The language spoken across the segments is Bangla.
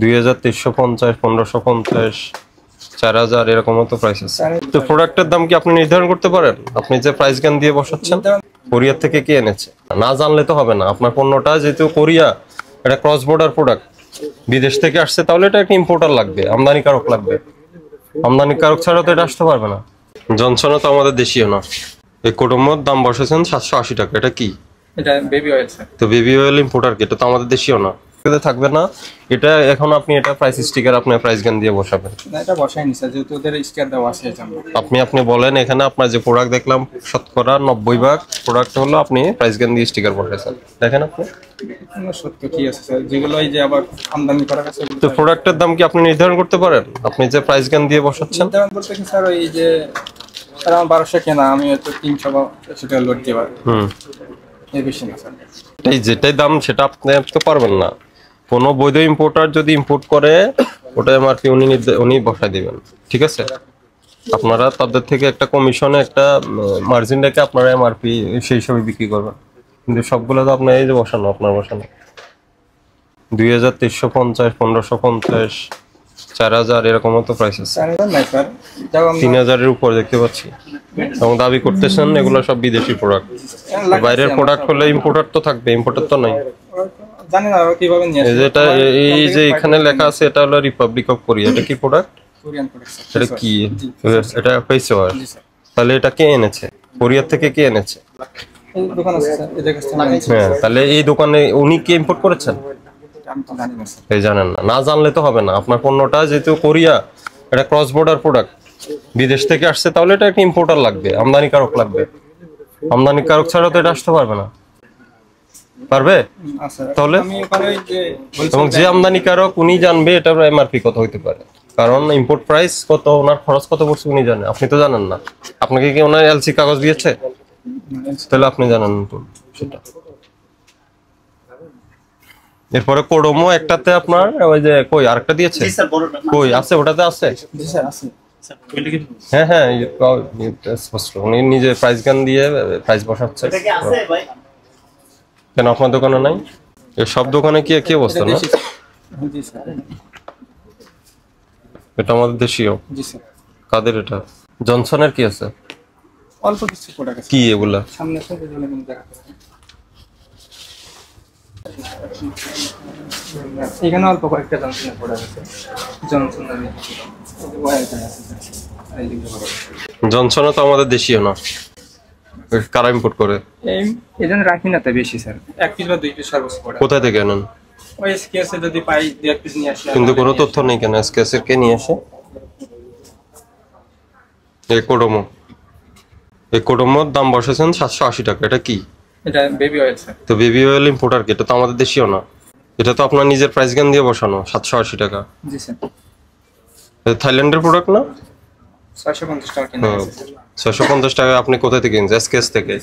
2350, 1550, 4000 এরকম মতো প্রাইস আছে। তো প্রোডাক্টের দাম কি আপনি নির্ধারণ করতে পারেন? আপনি যে প্রাইস গান দিয়ে বসাচ্ছেন, কোরিয়া থেকে কে এনেছে? না জানলে তো হবে না। আপনার পণ্যটা যেহেতু কোরিয়া, এটা ক্রস বর্ডার প্রোডাক্ট, বিদেশ থেকে আসছে, তাহলে এটা একটা ইম্পোর্টার লাগবে, আমদানিকারক লাগবে। আমদানিকারক ছাড়া তো এটা আসতে পারবে না। জনসনও তো আমাদের দেশীয় না। এই কোডোমোর দাম বসেছেন 780 টাকা। এটা কি? এটা বেবি অয়েল স্যার। তো বেবি অয়েল ইম্পোর্টার কি? এটা তো আমাদের দেশীয় না, থাকবে না। এটা এখন আপনি এটা প্রাইস স্টিকার আপনি প্রাইস গান দিয়ে বসাবেন না, এটা বসাইনি স্যার, যেহেতু ওদের স্টিকার দেওয়া আছে। আপনি বলেন এখানে আপনার যে প্রোডাক্ট দেখলাম শতকরা 90% প্রোডাক্ট হলো আপনি প্রাইস গান দিয়ে স্টিকার বসাইছেন। দেখেন আপনি সত্য কি আছে স্যার, যেগুলো এই যে আবার আমদানি করা আছে। তো প্রোডাক্টের দাম কি আপনি নির্ধারণ করতে পারেন? আপনি যে প্রাইস গান দিয়ে বসাচ্ছেন। নির্ধারণ করতে কি স্যার, ওই যে স্যার আমার 1200 কেনা, আমি হয়তো 300 বা 400 টাকা লোড দিয়ে পারবো। এর বেশি না স্যার। যেটাই দাম সেটা আপনি তো পারবেন না। কোনো বৈধ ইম্পোর্টার যদি ইম্পোর্ট করে, ওটা এমআরপি উনি বসায় দিবেন, ঠিক আছে? আপনারা তাদের থেকে একটা কমিশনে একটা মার্জিন রেখে আপনারা এমআরপি সেই হিসাবে বিক্রি করবেন। কিন্তু সবগুলো তো আপনার এই যে বসানো, আপনার বসানো 2350, 1550, 4000 এরকম মতো প্রাইস আছে। 3000-এর উপর দেখতে পাচ্ছি এবং দাবি করতেছেন এগুলো সব বিদেশি প্রোডাক্ট। বাইরের প্রোডাক্ট হলে ইম্পোর্টার তো থাকবে, ইম্পোর্টার তো নাই। জানি না কিভাবে নিয়ে আসে। যেটা এই যে এখানে লেখা আছে এটা হলো রিপাবলিক অফ কোরিয়া। এটা কি প্রোডাক্ট? Korean product. এটা কি? এটা ফেস ওয়াশ। তাহলে এটা কে এনেছে? কোরিয়া থেকে কে এনেছে? এই দোকান আছে স্যার, এদের কাছে নাই। হ্যাঁ, তাহলে এই দোকানে উনি কি ইম্পোর্ট করেছেন? আমি তো জানি না স্যার। এই জানেন না, না জানলে তো হবে না। আপনার পণ্যটা যেহেতু কোরিয়া, এটা ক্রস বর্ডার প্রোডাক্ট, বিদেশ থেকে আসছে, তাহলে এটা একটা ইম্পোর্টার লাগবে, আমদানিকারক লাগবে। আমদানিকারক ছাড়া তো এটা আসতে পারবে না। পারবে? তাহলে এবং যে আমদানিকারক উনি জানবে এটার এমআরপি কত হইতে পারে, কারণ ইম্পোর্ট প্রাইস কত, ওনার খরচ কত পড়ছে উনি জানে, আপনি তো জানেন না। আপনাকে কি ওনার এলসি কাগজ দিয়েছে? তাহলে আপনি জানেন তো সেটা। এরপরে কোডোমো একটাতে আপনার ওই যে কই আরেকটা দিয়েছে, কই আছে? ওটাতে আছে। জি স্যার আছে। হ্যাঁ হ্যাঁ, স্পষ্ট উনি নিজে প্রাইস গান দিয়ে প্রাইস বসাচ্ছে। কেন আপনার দোকানে নাই? এই সব দোকানে কি একই অবস্থা না? জি স্যার। এটা আমাদের দেশীয়। জি স্যার। কাদের এটা? জনসনের কি আছে? অল্প কিছু প্রোডাক্ট আছে। কি এগুলা? সামনে থেকে জলে কিন্তু দেখা যাচ্ছে। এখানে অল্প কয়েকটা জনসনের প্রোডাক্ট আছে। জনসনের ওয়াইটা আছে স্যার। এই দিকে জনসনও তো আমাদের দেশীয় না, কারা ইম্পোর্ট করে? এই জন্য রাখি না, তাই বেশি স্যার। 1 পিস বা 2 পিস সর্বোচ্চ প্রোডাক্ট। কোথায় থেকে আনেন? ওই এসকেএসে যদি পাই 2 পিস নিয়ে আসি। কিন্তু কোনো তথ্য নেই কেন এসকেএস এর কে নিয়ে আসে? এই কোডোমোর দাম বসেছেন 780 টাকা। এটা কি? এটা বেবি অয়েল স্যার। তো বেবি অয়েল ইম্পোর্টার কি? এটা তো আমাদের দেশীয় না। এটা তো আপনার নিজের প্রাইস গান দিয়ে বসানো 780 টাকা। জি স্যার। এটা থাইল্যান্ডের প্রোডাক্ট না? 650 টাকা কিনা আছে স্যার। 650 টাকা। আপনি কোথা থেকে কিনছেন? এসকেএস থেকে।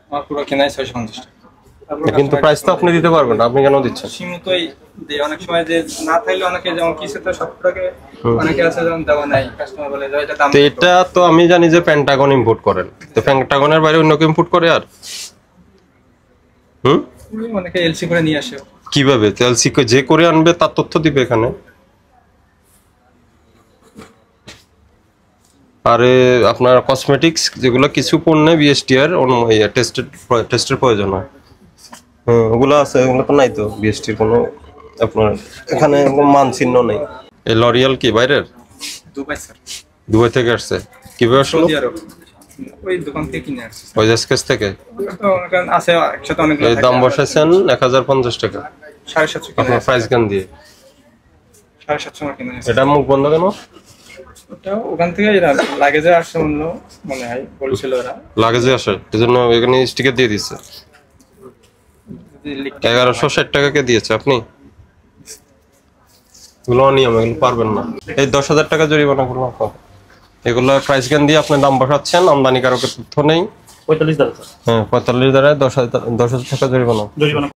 আমার পুরো কেনাই 650 টাকা। কিন্তু প্রাইস তো আপনি দিতে পারবেন না, আপনি কেন দিচ্ছেন? সীমিতই দেই। অনেক সময় যে না থাকলে অনেকে যেমন কিছু তো সব প্রোডাক্টে অনেকে আছে যেমন দেওয়া নাই, কাস্টমার বলে যে এটা দাম। তো এটা তো আমি জানি যে পেন্টাগন ইম্পোর্ট করেন, তো পেন্টাগনের বাইরে অন্য কেউ ইম্পোর্ট করে? আর অনেকে এলসি করে নিয়ে আসে। কিভাবে? এলসি যে করে আনবে তার তথ্য দিবে এখানে। আরে আপনার কসমেটিক্স যেগুলো কিছু পণ্যে বিএসটিআর টেস্টের প্রয়োজন হয়। ওগুলো আছে, ওগুলো তো নাই তো বিএসটির কোনো আপনার এখানে মানচিহ্ন নেই। এই লরিয়াল কি বাইরের? Dubai sir. দুবাই থেকে আসছে? কিভাবে আসলো? ওই দোকান থেকে কিনে আসছে। ওই এসকেএস থেকে? তো আছে একসাথে অনেক। এই দাম বসাইছেন 1050 টাকা। 750 আপনার প্রাইস গান দিয়ে 750 টাকা কিনে। এটা মুখ বন্ধ কেন? ওটা ওখান থেকে লাগেজে আসছে মনে হয়, বলছিল ওরা লাগেজে আসে, এজন্য এখানে স্টিকার দিয়ে দিচ্ছে। 1160 টাকা কে দিয়েছে আপনি? এগুলো অনিয়ম, এগুলো পারবেন না। এই 10,000 টাকা জরিমানা করবো। এগুলো প্রাইস গান দিয়ে আপনি দাম বসাচ্ছেন, আমদানিকারকের তথ্য নেই। 45 দ্বারা? হ্যাঁ 45 দ্বারা 10,000 টাকা জরিমানা।